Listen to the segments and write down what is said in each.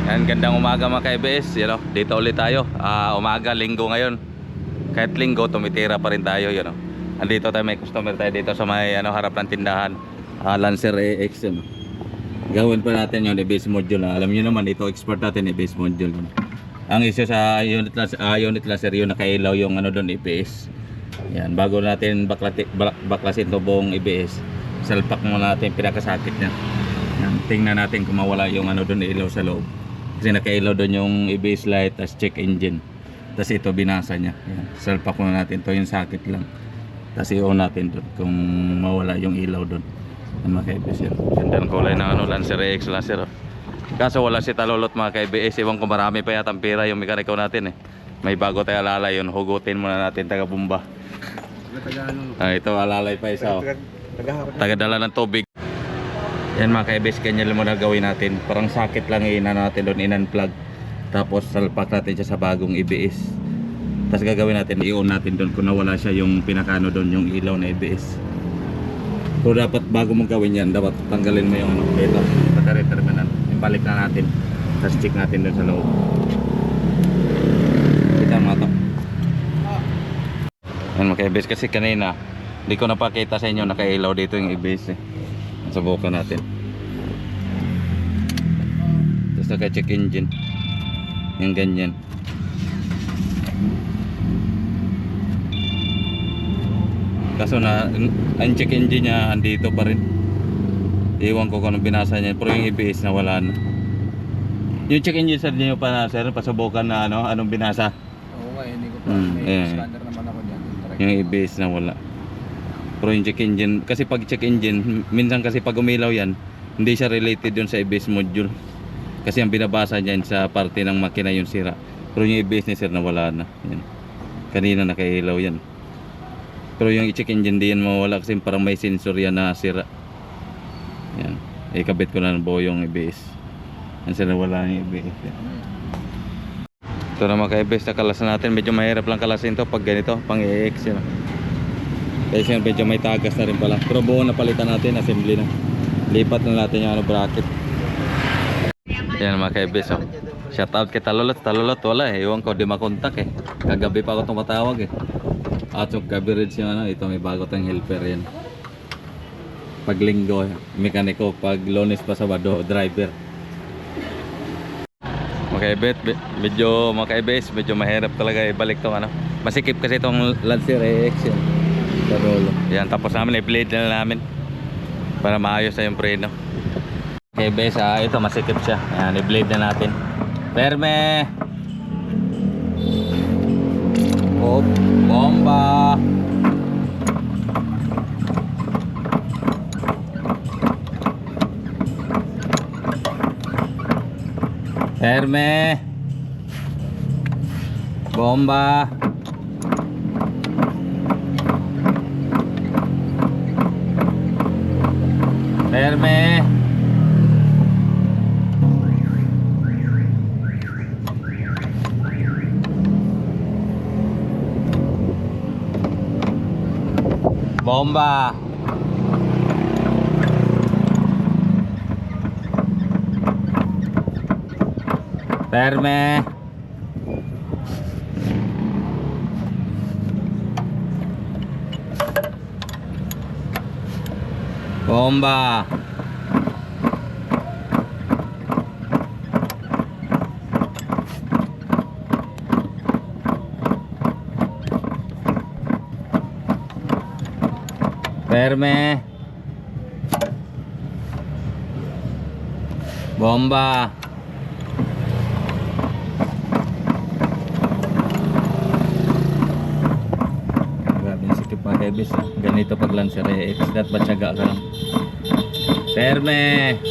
Yan, gandang umaga mga ka-EBS. Dito ulit tayo. Umaga, linggo ngayon. Kahit linggo, tumitira pa rin tayo. Andito tayo, may customer tayo dito sa may harap ng tindahan. Lancer AX. Gawin pa natin yung EBS module. Alam nyo naman, ito expert natin EBS module. Ang issue sa unit laser, yung nakailaw yung doon EBS. Yan, bago natin baklasin to buong EBS, salpak muna natin pinakasakit niya. Yan, tingnan natin kung mawala yung doon ilaw sa loob. Kasi nakailaw doon yung EBS light as check engine. Tapos ito binasa niya. Yan, salpak muna natin to, yung sakit lang. Tapos i-on natin doon kung mawala yung ilaw doon. Mga ka-EBS yan. Ganda ang kulay ng Lancer AX laser. Kaso wala si talulot mga ka-EBS. Iwan ko marami pa yatang pira yung mekaniko natin May bago tayo alalay yun. Hugutin muna natin taga bumba. Ito alalay pa isa. Taga-dala ng tubig. Yan mga ka-EBS, ganyan lang muna gawin natin. Parang sakit lang natin doon, in-unplug. Tapos salpak natin siya sa bagong EBS. Tapos gagawin natin, i-on natin doon kung nawala siya yung pinakano doon, yung ilaw na EBS. So dapat bago mong gawin yan, dapat tanggalin mo yung ito, battery terminal. Ibalik na natin. Tapos check natin doon sa loob. Kita mo ito. Yan mga ka-EBS, kasi kanina hindi ko napakita sa inyo, nakailaw dito yung EBS Subukan natin. Tapos naka-check engine. Yung ganyan. Kaso ang check engine niya andito pa rin. Iwan ko kung anong binasa niya. Pero yung EBS na wala na. Yung check engine sir niyo pa na sir, pasubukan na anong binasa. Oo nga, hindi ko pa. May scanner naman ako dyan. Yung EBS na wala. Pero yung check engine, kasi pag check engine, minsan kasi pag umilaw yan, hindi siya related yun sa EBS module. Kasi ang binabasa niyan sa parte ng makina yung sira. Pero yung EBS ni sir na wala na. Yan. Kanina nakailaw yan. Pero yung check engine di yan mawala kasi parang may sensor yan na sira. Yan. Ikabit ko na ng buo yung EBS. Yan sir, wala yung EBS. Yan. Ito na mga ka-EBS na kalasan natin. Medyo mahirap lang kalasin to pag ganito, pang EX yan. Kasi medyo may tagas na rin pala. Pero buo na palitan natin, assembly na. Lipat na natin yung bracket. Yan mga ka-EBS Shout out kay Talulot. Talulot wala Iwan ko di makontak Kagabi pa ako tumatawag At yung coverage yung ito may bago tayong helper yan. Pag linggo, mekaniko. Pag Lunes pa Sabado, driver. Mga ka-EBS, medyo mahirap talaga ibalik tong Masikip kasi itong Lancer AX yan. Yan, tapos namin i-blade na namin para maayos na yung preno. Okay bes, ito masikip siya. Yan, i-blade na natin. Perme. Oh, bomba. Perme. Bomba. Perme. Bomba. Perme. Bomba. Perme. Bomba. Grabe yung sikip mga ka-EBS Ganito pag Lancer AX, dapat matyaga ka lang. Perme.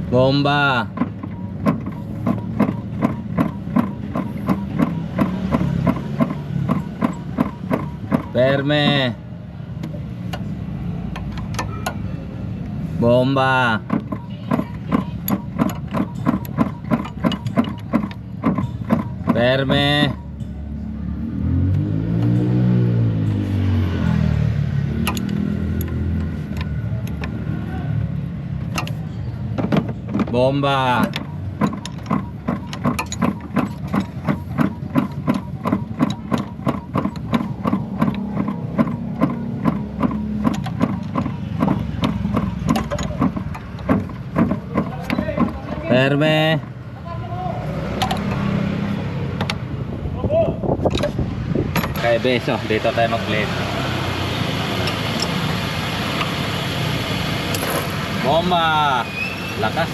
Bomba. Perme. Bomba. Perme. Bomba. Perme. Kaya beso, dito tayo mag-blade. Bomba. Lakas.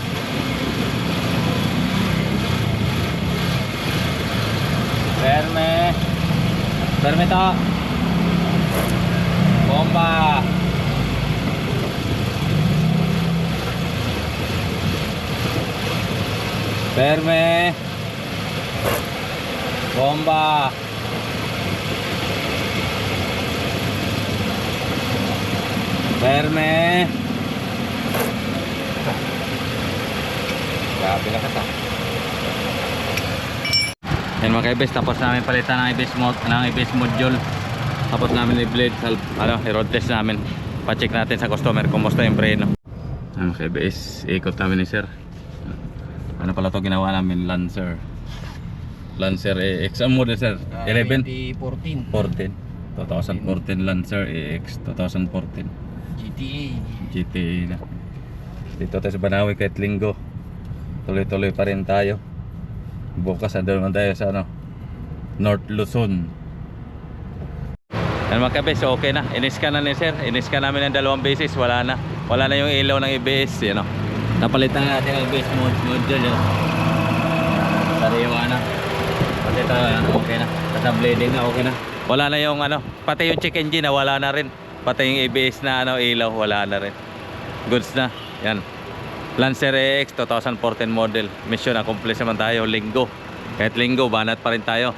Perme. Perme to. Bomba. Perme. Bomba. Perme. Grabe na kata. Yan mga kaibes, tapos namin palitan ng ibis module. Tapos namin i-blade, i-road test namin. Pa-check natin sa customer kung musta yung preno. Yan mga kaibes, ikot namin ni sir. Ano pala to ginawa namin? Lancer EX. Ang model sir? 11? 2014. 2014 Lancer EX 2014 GTA na. Dito tayo sa Banawi kahit linggo. Tuloy-tuloy pa rin tayo. Bukas andun naman tayo sa North Luzon. Yan mga kabes, okay na. Iniscan na ni sir. Iniscan namin ng 2 beses. Wala na yung ilaw ng ABS, napalitan na natin ang ABS module, sariwa na. Pati ito, okay na. Tapos ang blading na, okay na. Wala na yung pati yung check engine na wala na rin. Pati yung ABS na ilaw, wala na rin. Goods na. Yan. Lancer EX 2014 model. Mission accomplished naman tayo linggo. Kahit linggo, banat pa rin tayo.